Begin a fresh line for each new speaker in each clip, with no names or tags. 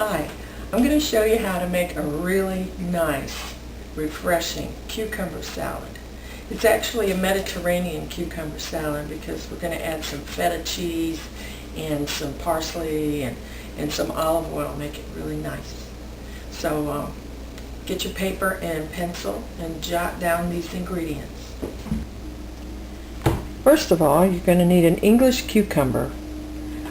Hi, I'm going to show you how to make a really nice, refreshing cucumber salad. It's actually a Mediterranean cucumber salad because we're going to add some feta cheese and some parsley and some olive oil, make it really nice. So get your paper and pencil and jot down these ingredients. First of all, you're going to need an English cucumber.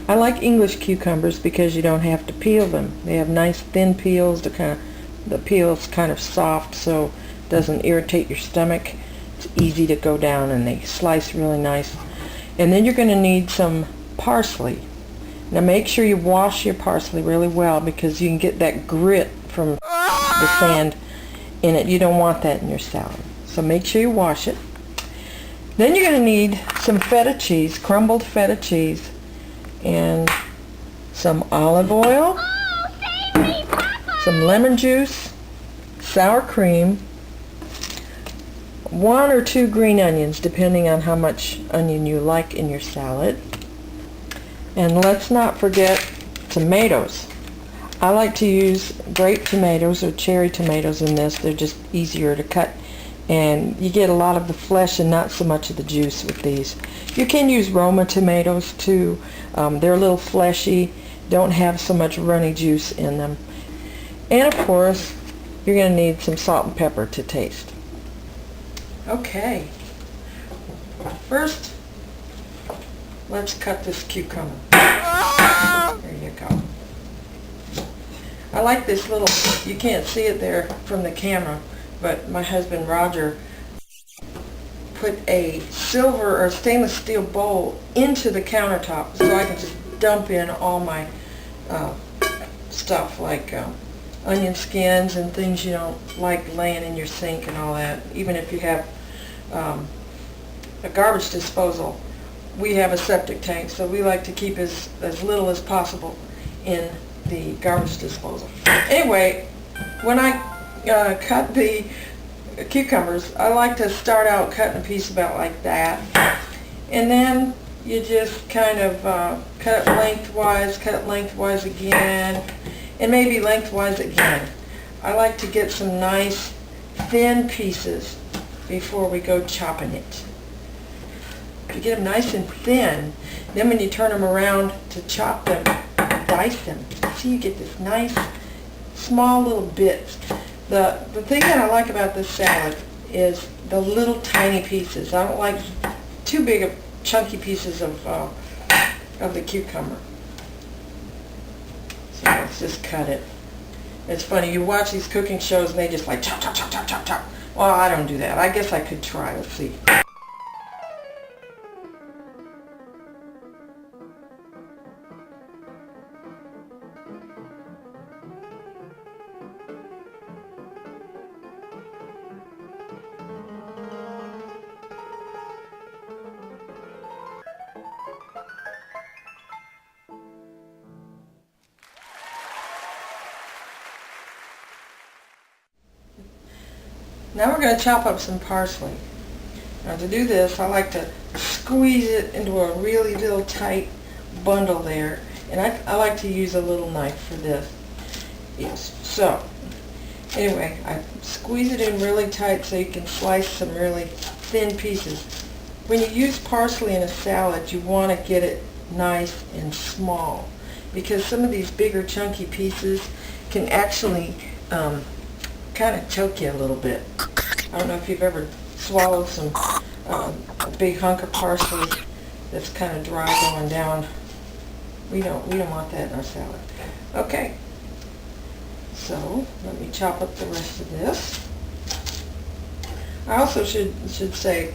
I like English cucumbers because you don't have to peel them. They have nice thin peels. The peel's kind of soft, so it doesn't irritate your stomach. It's easy to go down, and they slice really nice. And then you're going to need some parsley. Now make sure you wash your parsley really well because you can get that grit from the sand in it. You don't want that in your salad. So make sure you wash it. Then you're going to need some feta cheese, crumbled feta cheese, and some olive oil, some lemon juice, sour cream, 1 or 2 green onions depending on how much onion you like in your salad. And let's not forget tomatoes. I like to use grape tomatoes or cherry tomatoes in this. They're just easier to cut, and you get a lot of the flesh and not so much of the juice with these. You can use Roma tomatoes too. They're a little fleshy, don't have so much runny juice in them. And of course, you're going to need some salt and pepper to taste. Okay, first let's cut this cucumber. There you go. I like this little, you can't see it there from the camera, but my husband Roger put a silver or stainless steel bowl into the countertop so I can just dump in all my stuff like onion skins and things you don't like laying in your sink and all that. Even if you have a garbage disposal, we have a septic tank, so we like to keep as little as possible in the garbage disposal. Anyway, when I cut the cucumbers, I like to start out cutting a piece about like that, and then you just kind of cut it lengthwise again, and maybe lengthwise again. I like to get some nice thin pieces before we go chopping it. If you get them nice and thin, then when you turn them around to chop them, dice them, see, you get this nice small little bits. The thing that I like about this salad is the little tiny pieces. I don't like too big of chunky pieces of the cucumber. So let's just cut it. It's funny, you watch these cooking shows and they just like chop, chop, chop, chop, chop, chop. Well, I don't do that. I guess I could try. Let's see. Now we're going to chop up some parsley. Now to do this, I like to squeeze it into a really little tight bundle there, and I like to use a little knife for this. Yes. So anyway, I squeeze it in really tight so you can slice some really thin pieces. When you use parsley in a salad, you want to get it nice and small, because some of these bigger chunky pieces can actually kind of choke you a little bit. I don't know if you've ever swallowed some a big hunk of parsley that's kind of dry going down. We don't want that in our salad. Okay, so let me chop up the rest of this. I also should say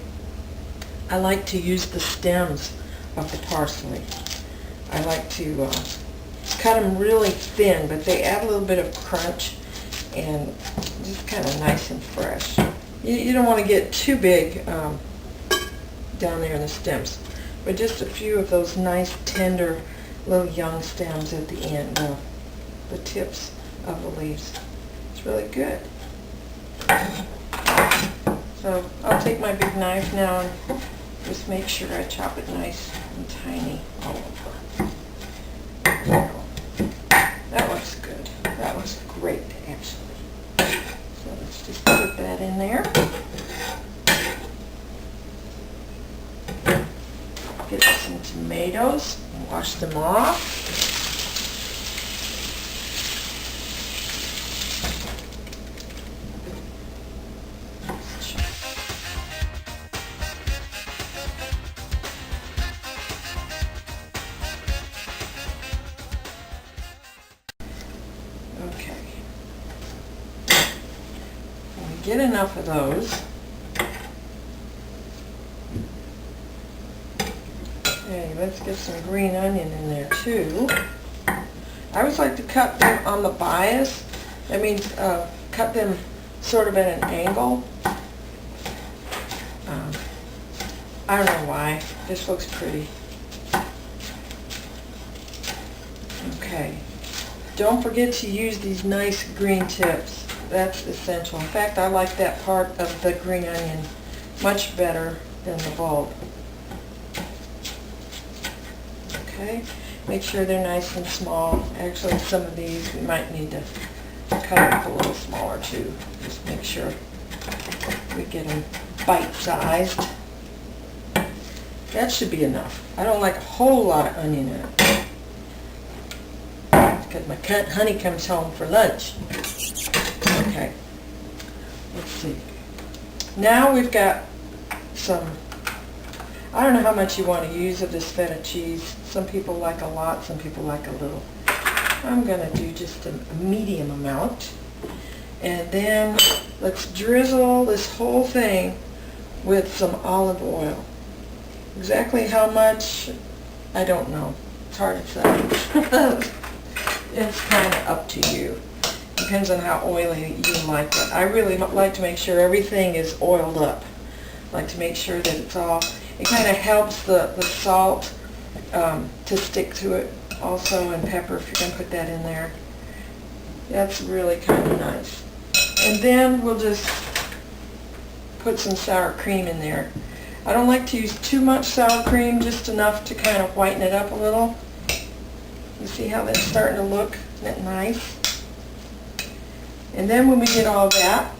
I like to use the stems of the parsley. I like to cut them really thin, but they add a little bit of crunch and just kind of nice and fresh. You don't want to get too big down there in the stems, but just a few of those nice tender little young stems at the end, the tips of the leaves. It's really good. So I'll take my big knife now and just make sure I chop it nice and tiny all over. That looks good. wash them off. Okay. When we get enough of those, okay, let's get some green onion in there too. I always like to cut them on the bias. That means cut them sort of at an angle. I don't know why. This looks pretty. Okay. Don't forget to use these nice green tips. That's essential. In fact, I like that part of the green onion much better than the bulb. Okay, make sure they're nice and small. Actually, some of these we might need to cut up a little smaller too. Just make sure we get them bite-sized. That should be enough. I don't like a whole lot of onion in it, because my honey comes home for lunch. Okay, let's see. Now we've got some, I don't know how much you want to use of this feta cheese. Some people like a lot, some people like a little. I'm going to do just a medium amount. And then let's drizzle this whole thing with some olive oil. Exactly how much, I don't know. It's hard to say. It's kind of up to you. Depends on how oily you like it. I really like to make sure everything is oiled up. I like to make sure that it's all, it kind of helps the salt to stick to it also, and pepper if you're going to put that in there. That's really kind of nice. And then we'll just put some sour cream in there. I don't like to use too much sour cream, just enough to kind of whiten it up a little. You see how that's starting to look? Isn't that nice? And then when we get all that,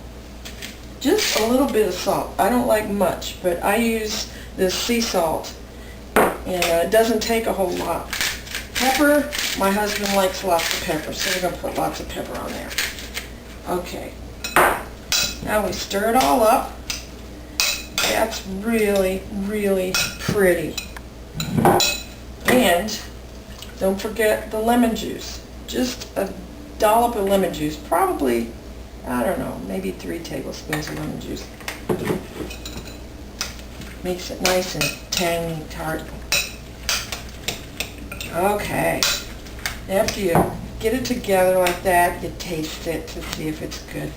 just a little bit of salt. I don't like much, but I use this sea salt, and it doesn't take a whole lot. Pepper, my husband likes lots of pepper, so we're going to put lots of pepper on there. Okay. Now we stir it all up. That's really, really pretty. And don't forget the lemon juice. Just a dollop of lemon juice. Probably, I don't know, maybe 3 tablespoons of lemon juice. Makes it nice and tangy, tart. Okay. After you get it together like that, you taste it to see if it's good.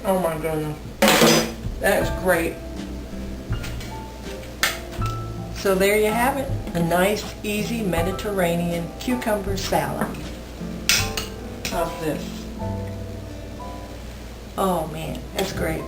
Oh my goodness. That is great. So there you have it. A nice, easy Mediterranean cucumber salad. How's this? Oh man, that's great.